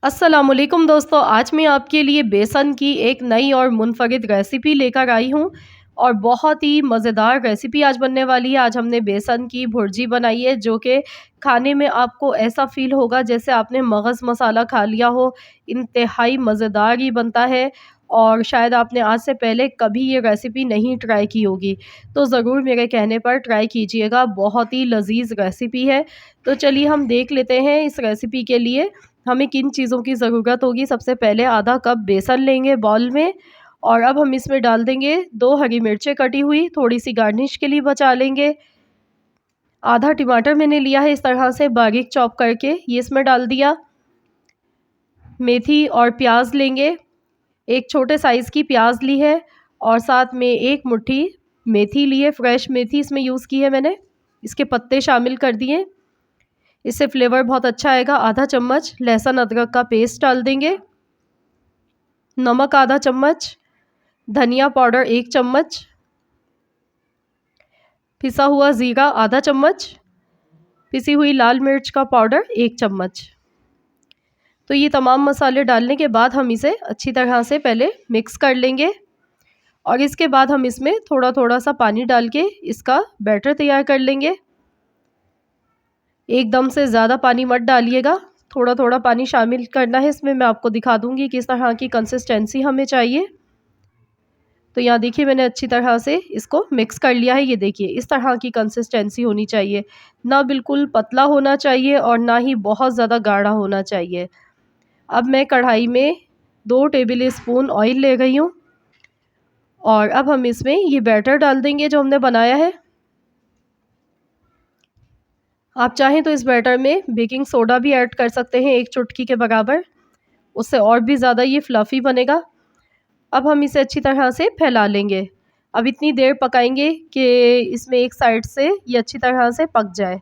अस्सलामुअलैकुम दोस्तों, आज मैं आपके लिए बेसन की एक नई और मुनफ़रिद रेसिपी लेकर आई हूँ और बहुत ही मज़ेदार रेसिपी आज बनने वाली है। आज हमने बेसन की भुर्जी बनाई है जो कि खाने में आपको ऐसा फ़ील होगा जैसे आपने मगज़ मसाला खा लिया हो। इंतहाई मज़ेदार ये बनता है और शायद आपने आज से पहले कभी ये रेसिपी नहीं ट्राई की होगी। तो ज़रूर मेरे कहने पर ट्राई कीजिएगा, बहुत ही लज़ीज़ रेसिपी है। तो चलिए हम देख लेते हैं इस रेसिपी के लिए हमें किन चीज़ों की ज़रूरत होगी। सबसे पहले आधा कप बेसन लेंगे बाउल में और अब हम इसमें डाल देंगे 2 हरी मिर्चें कटी हुई, थोड़ी-सी गार्निश के लिए बचा लेंगे। आधा टमाटर मैंने लिया है इस तरह से बारीक चॉप करके, ये इसमें डाल दिया। मेथी और प्याज लेंगे, एक छोटे साइज़ की प्याज ली है और साथ में 1 मुट्ठी मेथी ली है, फ्रेश मेथी इसमें यूज़ की है मैंने। इसके पत्ते शामिल कर दिए, इससे फ्लेवर बहुत अच्छा आएगा। आधा चम्मच लहसुन अदरक का पेस्ट डाल देंगे, नमक आधा चम्मच, धनिया पाउडर 1 चम्मच, पिसा हुआ ज़ीरा आधा चम्मच, पिसी हुई लाल मिर्च का पाउडर 1 चम्मच। तो ये तमाम मसाले डालने के बाद हम इसे अच्छी तरह से पहले मिक्स कर लेंगे और इसके बाद हम इसमें थोड़ा-थोड़ा सा पानी डाल के इसका बैटर तैयार कर लेंगे। एकदम से ज़्यादा पानी मत डालिएगा, थोड़ा-थोड़ा पानी शामिल करना है इसमें। मैं आपको दिखा दूँगी किस तरह की कंसिस्टेंसी हमें चाहिए। तो यहाँ देखिए मैंने अच्छी तरह से इसको मिक्स कर लिया है। ये देखिए इस तरह की कंसिस्टेंसी होनी चाहिए, ना बिल्कुल पतला होना चाहिए और ना ही बहुत ज़्यादा गाढ़ा होना चाहिए। अब मैं कढ़ाई में 2 टेबल स्पून ऑयल ले रही हूँ और अब हम इसमें ये बैटर डाल देंगे जो हमने बनाया है। आप चाहें तो इस बैटर में बेकिंग सोडा भी ऐड कर सकते हैं 1 चुटकी के बराबर, उससे और भी ज़्यादा ये फ्लफ़ी बनेगा। अब हम इसे अच्छी तरह से फैला लेंगे। अब इतनी देर पकाएंगे कि इसमें एक साइड से ये अच्छी तरह से पक जाए।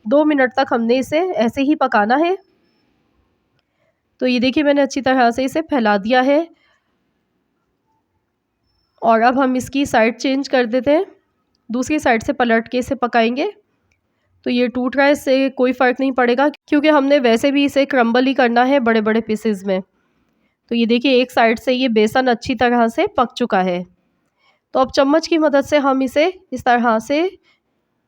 2 मिनट तक हमने इसे ऐसे ही पकाना है। तो ये देखिए मैंने अच्छी तरह से इसे फैला दिया है और अब हम इसकी साइड चेंज कर देते हैं। दूसरी साइड से पलट के इसे पकाएंगे। तो ये टूट रहा है, इससे कोई फ़र्क नहीं पड़ेगा क्योंकि हमने वैसे भी इसे क्रम्बल ही करना है बड़े-बड़े पीसेज़ में। तो ये देखिए एक साइड से ये बेसन अच्छी तरह से पक चुका है। तो अब चम्मच की मदद से हम इसे इस तरह से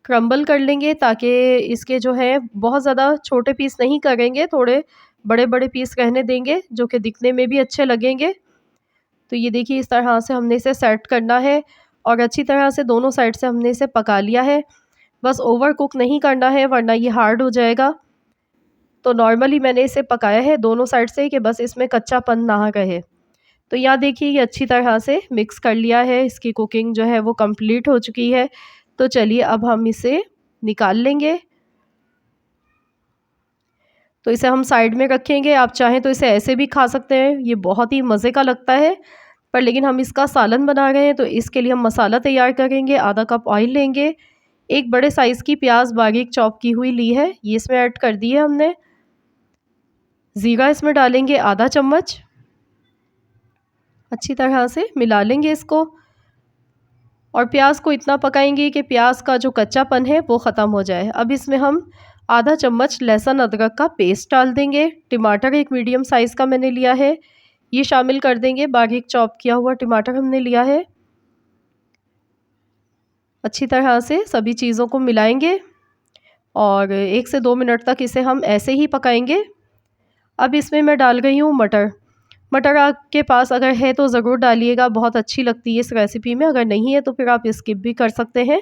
क्रम्बल कर लेंगे ताकि इसके जो है बहुत ज़्यादा छोटे पीस नहीं करेंगे, थोड़े बड़े-बड़े पीस रहने देंगे जो कि दिखने में भी अच्छे लगेंगे। तो ये देखिए इस तरह से हमने इसे सेट करना है और अच्छी तरह से दोनों साइड से हमने इसे पका लिया है। बस ओवर कुक नहीं करना है वरना ये हार्ड हो जाएगा। तो नॉर्मली मैंने इसे पकाया है दोनों साइड से कि बस इसमें कच्चापन ना रहे। तो यहाँ देखिए ये अच्छी तरह से मिक्स कर लिया है, इसकी कुकिंग जो है वो कंप्लीट हो चुकी है। तो चलिए अब हम इसे निकाल लेंगे। तो इसे हम साइड में रखेंगे, आप चाहें तो इसे ऐसे भी खा सकते हैं, ये बहुत ही मज़े का लगता है। पर लेकिन हम इसका सालन बना रहे हैं तो इसके लिए हम मसाला तैयार करेंगे। आधा कप ऑयल लेंगे, एक बड़े साइज़ की प्याज बारीक चॉप की हुई ली है, ये इसमें ऐड कर दी है हमने। ज़ीरा इसमें डालेंगे आधा चम्मच, अच्छी तरह से मिला लेंगे इसको और प्याज को इतना पकाएंगे कि प्याज का जो कच्चापन है वो ख़त्म हो जाए। अब इसमें हम आधा चम्मच लहसुन अदरक का पेस्ट डाल देंगे। टमाटर एक मीडियम साइज़ का मैंने लिया है, ये शामिल कर देंगे। बारीक चॉप किया हुआ टमाटर हमने लिया है। अच्छी तरह से सभी चीज़ों को मिलाएंगे और 1 से 2 मिनट तक इसे हम ऐसे ही पकाएंगे। अब इसमें मैं डाल रही हूँ मटर। मटर आपके पास अगर है तो ज़रूर डालिएगा, बहुत अच्छी लगती है इस रेसिपी में। अगर नहीं है तो फिर आप स्किप भी कर सकते हैं।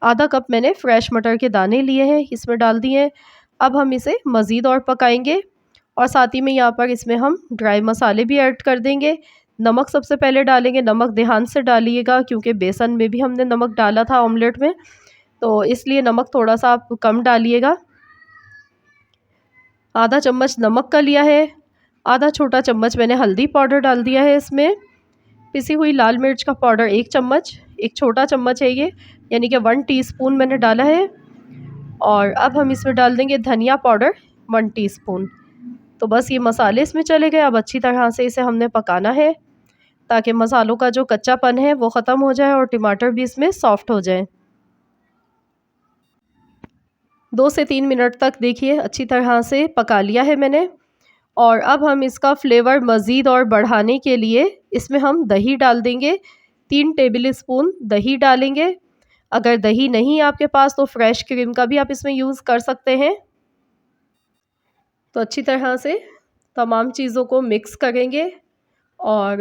आधा कप मैंने फ्रेश मटर के दाने लिए हैं, इसमें डाल दिए हैं। अब हम इसे मज़ीद और पकाएंगे और साथ ही में यहाँ पर इसमें हम ड्राई मसाले भी ऐड कर देंगे। नमक सबसे पहले डालेंगे, नमक ध्यान से डालिएगा क्योंकि बेसन में भी हमने नमक डाला था ऑमलेट में, तो इसलिए नमक थोड़ा-सा आप कम डालिएगा। आधा चम्मच नमक का लिया है, आधा छोटा चम्मच मैंने हल्दी पाउडर डाल दिया है इसमें। पिसी हुई लाल मिर्च का पाउडर 1 चम्मच, एक छोटा चम्मच है ये, यानी कि 1 टीस्पून मैंने डाला है। और अब हम इसमें डाल देंगे धनिया पाउडर 1 टीस्पून। तो बस ये मसाले इसमें चले गए। अब अच्छी तरह से इसे हमने पकाना है ताकि मसालों का जो कच्चापन है वो ख़त्म हो जाए और टमाटर भी इसमें सॉफ्ट हो जाए। 2 से 3 मिनट तक देखिए अच्छी तरह से पका लिया है मैंने और अब हम इसका फ्लेवर मज़ीद और बढ़ाने के लिए इसमें हम दही डाल देंगे। 3 टेबल स्पून दही डालेंगे। अगर दही नहीं है आपके पास तो फ्रेश क्रीम का भी आप इसमें यूज़ कर सकते हैं। तो अच्छी तरह से तमाम चीज़ों को मिक्स करेंगे और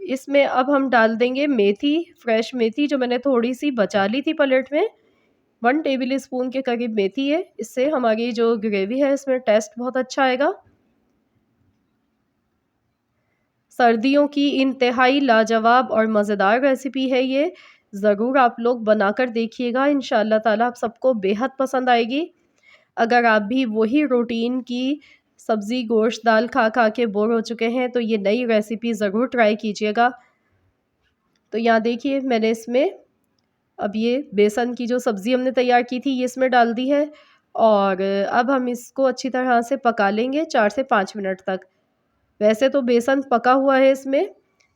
इसमें अब हम डाल देंगे मेथी, फ्रेश मेथी जो मैंने थोड़ी-सी बचा ली थी पलेट में। 1 टेबल स्पून के करीब मेथी है। इससे हमारी जो ग्रेवी है इसमें टेस्ट बहुत अच्छा आएगा। सर्दियों की इंतहाई लाजवाब और मज़ेदार रेसिपी है ये। ज़रूर आप लोग बनाकर देखिएगा, इंशाअल्लाह ताला आप सबको बेहद पसंद आएगी। अगर आप भी वही रूटीन की सब्ज़ी, गोश्त, दाल खा के बोर हो चुके हैं तो ये नई रेसिपी ज़रूर ट्राई कीजिएगा। तो यहाँ देखिए मैंने इसमें अब ये बेसन की जो सब्ज़ी हमने तैयार की थी ये इसमें डाल दी है और अब हम इसको अच्छी तरह से पका लेंगे 4 से 5 मिनट तक। वैसे तो बेसन पका हुआ है इसमें,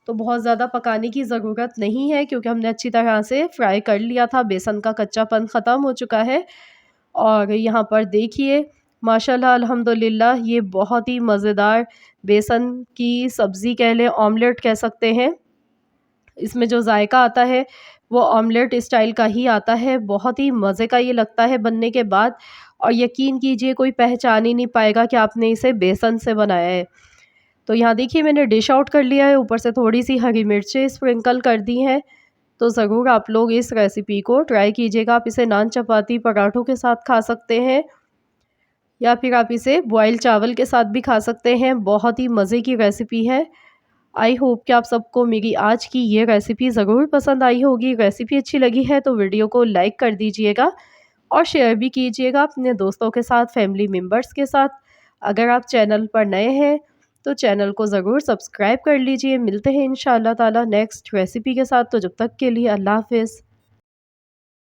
तो बहुत ज़्यादा पकाने की ज़रूरत नहीं है क्योंकि हमने अच्छी तरह से फ्राई कर लिया था, बेसन का कच्चापन ख़त्म हो चुका है। और यहाँ पर देखिए माशाल्लाह अल्हम्दुलिल्लाह ये बहुत ही मज़ेदार बेसन की सब्ज़ी कह लें, ऑमलेट कह सकते हैं। इसमें जो जायका आता है वो ऑमलेट स्टाइल का ही आता है। बहुत ही मज़े का ये लगता है बनने के बाद और यकीन कीजिए कोई पहचान ही नहीं पाएगा कि आपने इसे बेसन से बनाया है। तो यहाँ देखिए मैंने डिश आउट कर लिया है, ऊपर से थोड़ी-सी हरी मिर्चें स्प्रिंकल कर दी हैं। तो ज़रूर आप लोग इस रेसिपी को ट्राई कीजिएगा। आप इसे नान, चपाती, पराठों के साथ खा सकते हैं या फिर आप इसे बॉयल चावल के साथ भी खा सकते हैं। बहुत ही मज़े की रेसिपी है। आई होप कि आप सबको मेरी आज की ये रेसिपी ज़रूर पसंद आई होगी। रेसिपी अच्छी लगी है तो वीडियो को लाइक कर दीजिएगा और शेयर भी कीजिएगा अपने दोस्तों के साथ, फैमिली मेम्बर्स के साथ। अगर आप चैनल पर नए हैं तो चैनल को ज़रूर सब्सक्राइब कर लीजिए। मिलते हैं इंशाअल्लाह ताला नेक्स्ट रेसिपी के साथ। तो जब तक के लिए अल्लाह हाफ़िज़।